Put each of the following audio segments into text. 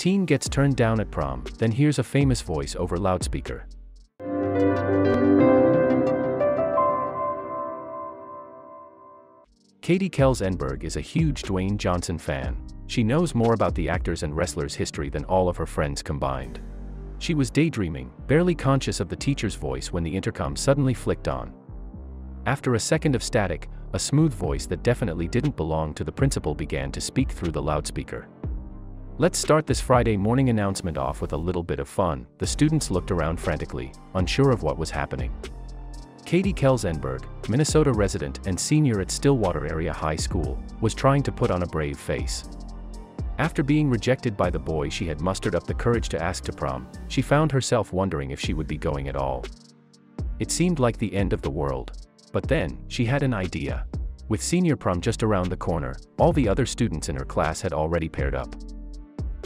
Teen gets turned down at prom, then hears a famous voice over loudspeaker. Katie Kelssenberg is a huge Dwayne Johnson fan. She knows more about the actor's and wrestler's history than all of her friends combined. She was daydreaming, barely conscious of the teacher's voice when the intercom suddenly flicked on. After a second of static, a smooth voice that definitely didn't belong to the principal began to speak through the loudspeaker. Let's start this Friday morning announcement off with a little bit of fun. The students looked around frantically, unsure of what was happening. Katie Kelssenberg, Minnesota resident and senior at Stillwater Area High School, was trying to put on a brave face. After being rejected by the boy she had mustered up the courage to ask to prom, she found herself wondering if she would be going at all. It seemed like the end of the world. But then, she had an idea. With senior prom just around the corner, all the other students in her class had already paired up.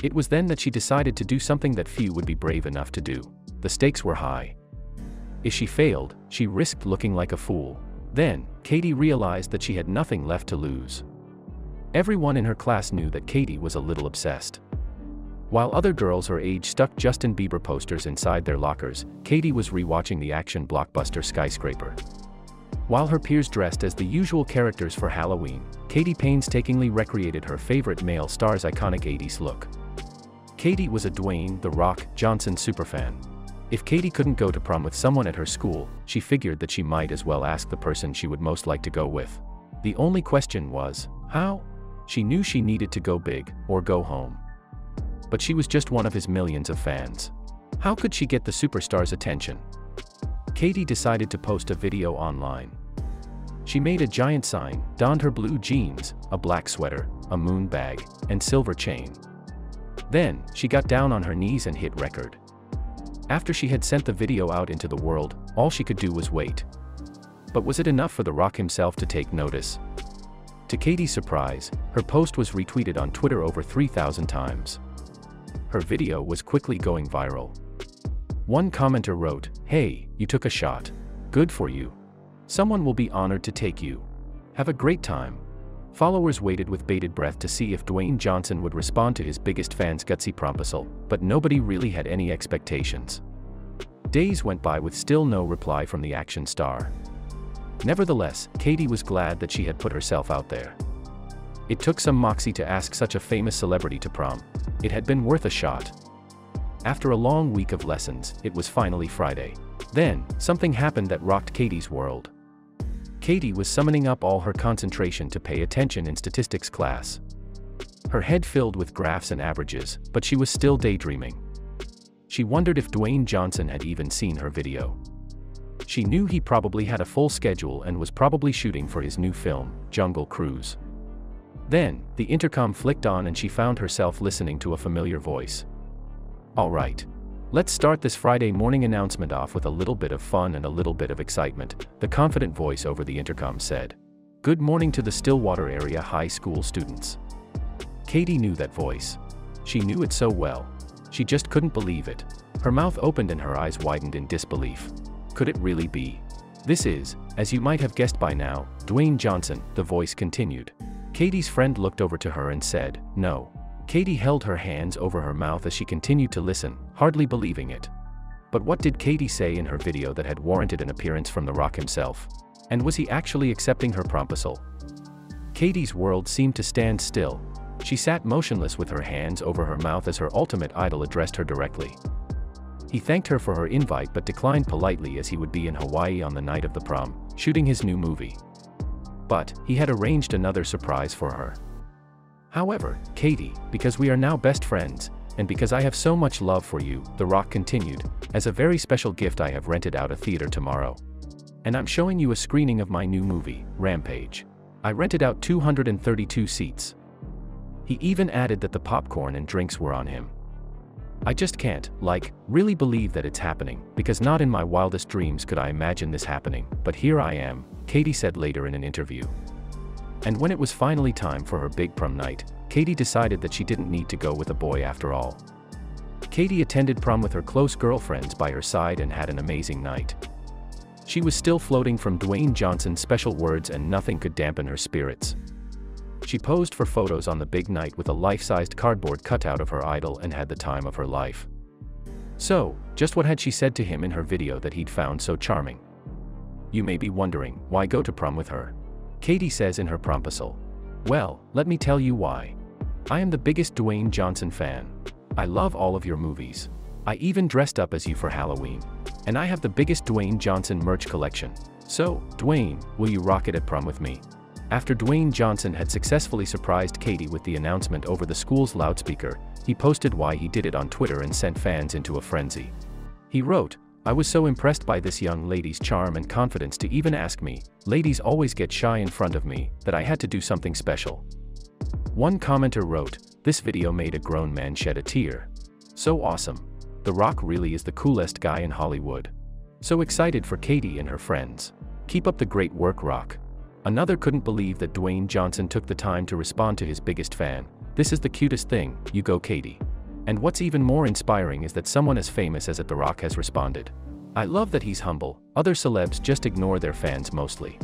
It was then that she decided to do something that few would be brave enough to do. The stakes were high. If she failed, she risked looking like a fool. Then, Katie realized that she had nothing left to lose. Everyone in her class knew that Katie was a little obsessed. While other girls her age stuck Justin Bieber posters inside their lockers, Katie was rewatching the action blockbuster Skyscraper. While her peers dressed as the usual characters for Halloween, Katie painstakingly recreated her favorite male star's iconic 80s look. Katie was a Dwayne "The Rock" Johnson superfan. If Katie couldn't go to prom with someone at her school, she figured that she might as well ask the person she would most like to go with. The only question was, how? She knew she needed to go big, or go home. But she was just one of his millions of fans. How could she get the superstar's attention? Katie decided to post a video online. She made a giant sign, donned her blue jeans, a black sweater, a moon bag, and silver chain. Then, she got down on her knees and hit record. After she had sent the video out into the world, all she could do was wait. But was it enough for The Rock himself to take notice? To Katie's surprise, her post was retweeted on Twitter over 3,000 times. Her video was quickly going viral. One commenter wrote, "Hey, you took a shot. Good for you. Someone will be honored to take you. Have a great time." Followers waited with bated breath to see if Dwayne Johnson would respond to his biggest fan's gutsy proposal, but nobody really had any expectations. Days went by with still no reply from the action star. Nevertheless, Katie was glad that she had put herself out there. It took some moxie to ask such a famous celebrity to prom. It had been worth a shot. After a long week of lessons, it was finally Friday. Then, something happened that rocked Katie's world. Katie was summoning up all her concentration to pay attention in statistics class. Her head filled with graphs and averages, but she was still daydreaming. She wondered if Dwayne Johnson had even seen her video. She knew he probably had a full schedule and was probably shooting for his new film, Jungle Cruise. Then, the intercom flicked on and she found herself listening to a familiar voice. "All right. Let's start this Friday morning announcement off with a little bit of fun and a little bit of excitement," the confident voice over the intercom said. "Good morning to the Stillwater Area High School students." Katie knew that voice. She knew it so well. She just couldn't believe it. Her mouth opened and her eyes widened in disbelief. Could it really be? "This is, as you might have guessed by now, Dwayne Johnson," the voice continued. Katie's friend looked over to her and said, "No." Katie held her hands over her mouth as she continued to listen, hardly believing it. But what did Katie say in her video that had warranted an appearance from The Rock himself? And was he actually accepting her proposal? Katie's world seemed to stand still. She sat motionless with her hands over her mouth as her ultimate idol addressed her directly. He thanked her for her invite but declined politely as he would be in Hawaii on the night of the prom, shooting his new movie. But he had arranged another surprise for her. "However, Katie, because we are now best friends, and because I have so much love for you," The Rock continued, "as a very special gift I have rented out a theater tomorrow. And I'm showing you a screening of my new movie, Rampage. I rented out 232 seats." He even added that the popcorn and drinks were on him. "I just can't, really believe that it's happening, because not in my wildest dreams could I imagine this happening, but here I am," Katie said later in an interview. And when it was finally time for her big prom night, Katie decided that she didn't need to go with a boy after all. Katie attended prom with her close girlfriends by her side and had an amazing night. She was still floating from Dwayne Johnson's special words and nothing could dampen her spirits. She posed for photos on the big night with a life-sized cardboard cutout of her idol and had the time of her life. So, just what had she said to him in her video that he'd found so charming? You may be wondering, why go to prom with her? Katie says in her proposal. Well, let me tell you why. I am the biggest Dwayne Johnson fan. I love all of your movies. I even dressed up as you for Halloween. And I have the biggest Dwayne Johnson merch collection. So, Dwayne, will you rock it at prom with me? After Dwayne Johnson had successfully surprised Katie with the announcement over the school's loudspeaker, he posted why he did it on Twitter and sent fans into a frenzy. He wrote, I was so impressed by this young lady's charm and confidence to even ask me, ladies always get shy in front of me, that I had to do something special. One commenter wrote, this video made a grown man shed a tear. So awesome. The Rock really is the coolest guy in Hollywood. So excited for Katie and her friends. Keep up the great work, Rock. Another couldn't believe that Dwayne Johnson took the time to respond to his biggest fan. This is the cutest thing, you go Katie. And what's even more inspiring is that someone as famous as The Rock has responded. I love that he's humble. Other celebs just ignore their fans mostly.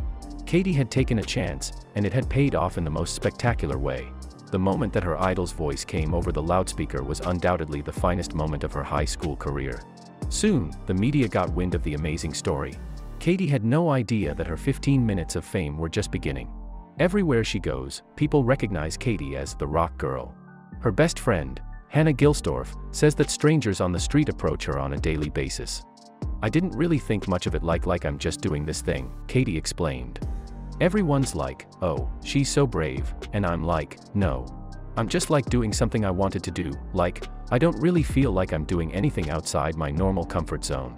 Katie had taken a chance, and it had paid off in the most spectacular way. The moment that her idol's voice came over the loudspeaker was undoubtedly the finest moment of her high school career. Soon, the media got wind of the amazing story. Katie had no idea that her 15 minutes of fame were just beginning. Everywhere she goes, people recognize Katie as the Rock Girl. Her best friend, Hannah Gilsdorf, says that strangers on the street approach her on a daily basis. I didn't really think much of it like I'm just doing this thing, Katie explained. Everyone's like, oh, she's so brave, and I'm like, no. I'm just like doing something I wanted to do, like, I don't really feel like I'm doing anything outside my normal comfort zone.